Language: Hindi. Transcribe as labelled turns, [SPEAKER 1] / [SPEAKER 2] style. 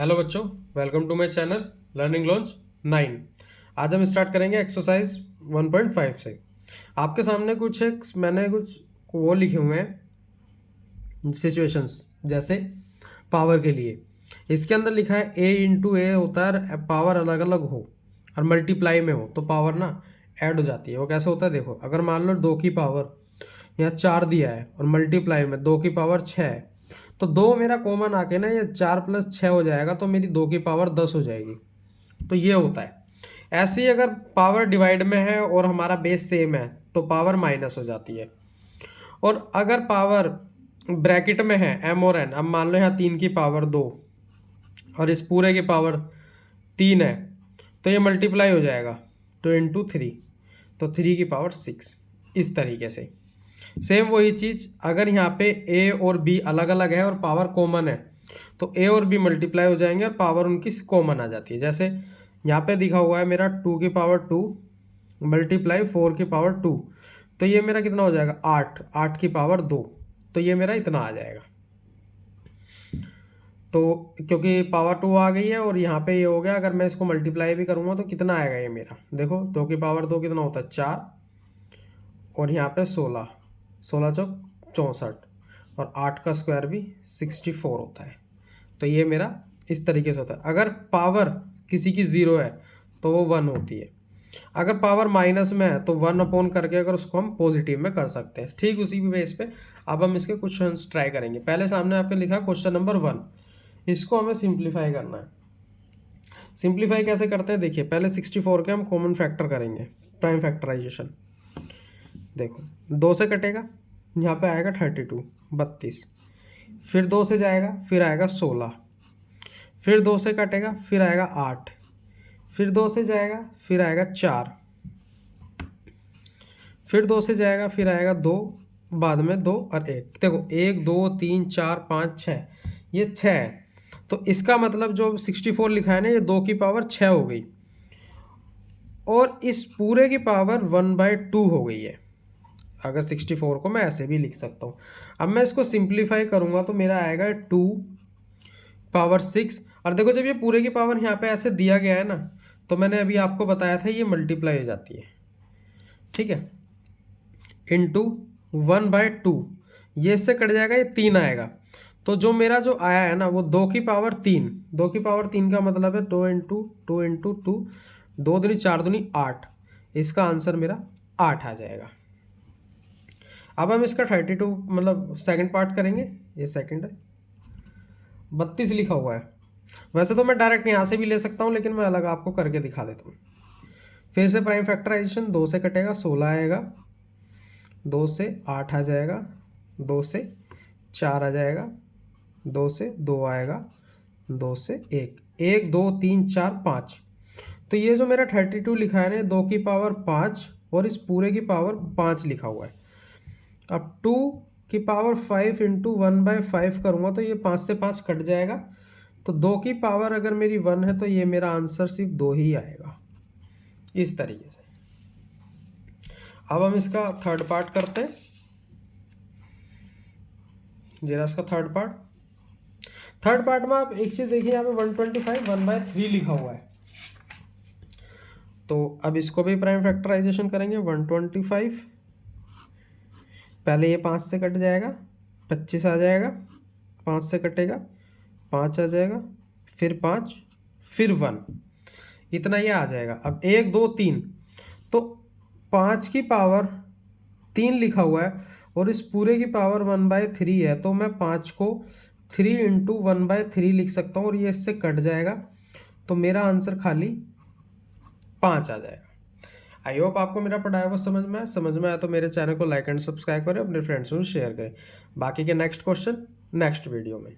[SPEAKER 1] हेलो बच्चों, welcome to my channel learning launch 9। आज हम स्टार्ट करेंगे एक्सरसाइज 1.5 से। आपके सामने मैंने कुछ वो लिखे हुए हैं सिचुएशंस, जैसे पावर के लिए। इसके अंदर लिखा है ए इंटू ए होता है, पावर अलग अलग हो और मल्टीप्लाई में हो तो पावर ना ऐड हो जाती है। वो कैसे होता है देखो, अगर मान लो 2 की पावर या 4 दिया है और मल्टीप्लाई में 2 की पावर 6 है, तो 2 मेरा कॉमन आके ना ये 4 + 6 हो जाएगा, तो मेरी 2 की पावर 10 हो जाएगी। तो ये होता है। ऐसे ही अगर पावर डिवाइड में है और हमारा बेस सेम है तो पावर माइनस हो जाती है। और अगर पावर ब्रैकेट में है m और n, अब मान लो यहाँ 3 की पावर 2 और इस पूरे की पावर 3 है, तो ये मल्टीप्लाई हो जाएगा 2 × 3, तो 3 की पावर 6। इस तरीके से सेम वही चीज़ अगर यहाँ पे a और b अलग अलग है और पावर कॉमन है, तो a और b मल्टीप्लाई हो जाएंगे और पावर उनकी कॉमन आ जाती है। जैसे यहाँ पे दिखा हुआ है मेरा 2 की पावर 2 मल्टीप्लाई 4 की पावर 2, तो ये मेरा कितना हो जाएगा 8, 8 की पावर 2, तो ये मेरा इतना आ जाएगा। तो क्योंकि पावर 2 आ गई है और यहाँ पे ये हो गया, अगर मैं इसको मल्टीप्लाई भी करूँगा तो कितना आएगा ये मेरा, देखो 2 की पावर 2 कितना होता है 4 और यहाँ पे 16, 16 चौक 64 और 8 का स्क्वायर भी 64 होता है। तो ये मेरा इस तरीके से होता है। अगर पावर किसी की 0 है तो वो 1 होती है, अगर पावर माइनस में है तो 1 करके अगर उसको हम पॉजिटिव में कर सकते हैं। ठीक उसी बेस पे अब हम इसके क्वेश्चन ट्राई करेंगे। पहले सामने आपके लिखा क्वेश्चन नंबर 1, इसको हमें सिंप्लीफाई करना है। सिंप्लीफाई कैसे करते हैं देखिए, पहले 64 के हम कॉमन फैक्टर करेंगे, प्राइम फैक्टराइजेशन। देखो 2 से कटेगा, यहाँ पे आएगा 32 32, फिर 2 से जाएगा, फिर आएगा 16, फिर 2 से कटेगा, फिर आएगा 8, फिर 2 से जाएगा, फिर आएगा 4, फिर 2 से जाएगा, फिर आएगा 2, बाद में 2 और 1। देखो 1 2 3 4 5 6, ये 6 है, तो इसका मतलब जो 64 लिखा है ना, ये 2 की पावर 6 हो गई और इस पूरे की पावर 1/2 हो गई है। अगर 64 को मैं ऐसे भी लिख सकता हूँ। अब मैं इसको सिंप्लीफाई करूँगा तो मेरा आएगा 2 पावर 6। और देखो जब ये पूरे की पावर यहाँ पे ऐसे दिया गया है ना, तो मैंने अभी आपको बताया था ये मल्टीप्लाई हो जाती है, ठीक है, इंटू 1/2, ये इससे कट जाएगा, ये 3 आएगा। तो जो मेरा जो आया है ना वो 2 की पावर 3, 2 की पावर 3 का मतलब है 2 × 2 × 2, 2 दूनी 4 दूनी 8, इसका आंसर मेरा 8 आ जाएगा। अब हम इसका 32 मतलब सेकंड पार्ट करेंगे, ये सेकंड है, 32 लिखा हुआ है। वैसे तो मैं डायरेक्ट यहाँ से भी ले सकता हूँ, लेकिन मैं अलग आपको करके दिखा देता हूँ। फिर से प्राइम फैक्टराइजेशन, 2 से कटेगा 16 आएगा, 2 से 8 आ जाएगा, 2 से 4 आ जाएगा, 2 से 2 आएगा, 2 से 1, 1 2 3 4 5। तो ये जो मेरा 32 लिखा है ना, 2 की पावर 5 और इस पूरे की पावर 5 लिखा हुआ है। अब 2 की पावर 5 × 1/5 करूँगा तो ये 5 से 5 कट जाएगा, तो 2 की पावर अगर मेरी 1 है तो ये मेरा आंसर सिर्फ 2 ही आएगा, इस तरीके से। अब हम इसका थर्ड पार्ट करते हैं, जरा इसका थर्ड पार्ट में आप एक चीज़ देखिए, यहाँ पे 125 1/3 लिखा हुआ है, तो अब इसको भी प्राइम फैक्टराइजेशन करेंगे। 125, पहले ये 5 से कट जाएगा, 25 आ जाएगा, 5 से कटेगा 5 आ जाएगा, फिर 5, फिर 1, इतना ये आ जाएगा। अब 1 2 3, तो 5 की पावर 3 लिखा हुआ है और इस पूरे की पावर 1/3 है, तो मैं 5 को 3 × 1/3 लिख सकता हूँ और ये इससे कट जाएगा, तो मेरा आंसर खाली 5 आ जाएगा। आई होप आपको मेरा पढ़ाया हुआ समझ में आया तो मेरे चैनल को लाइक एंड सब्सक्राइब करें, अपने फ्रेंड्स में शेयर करें। बाकी के नेक्स्ट क्वेश्चन नेक्स्ट वीडियो में।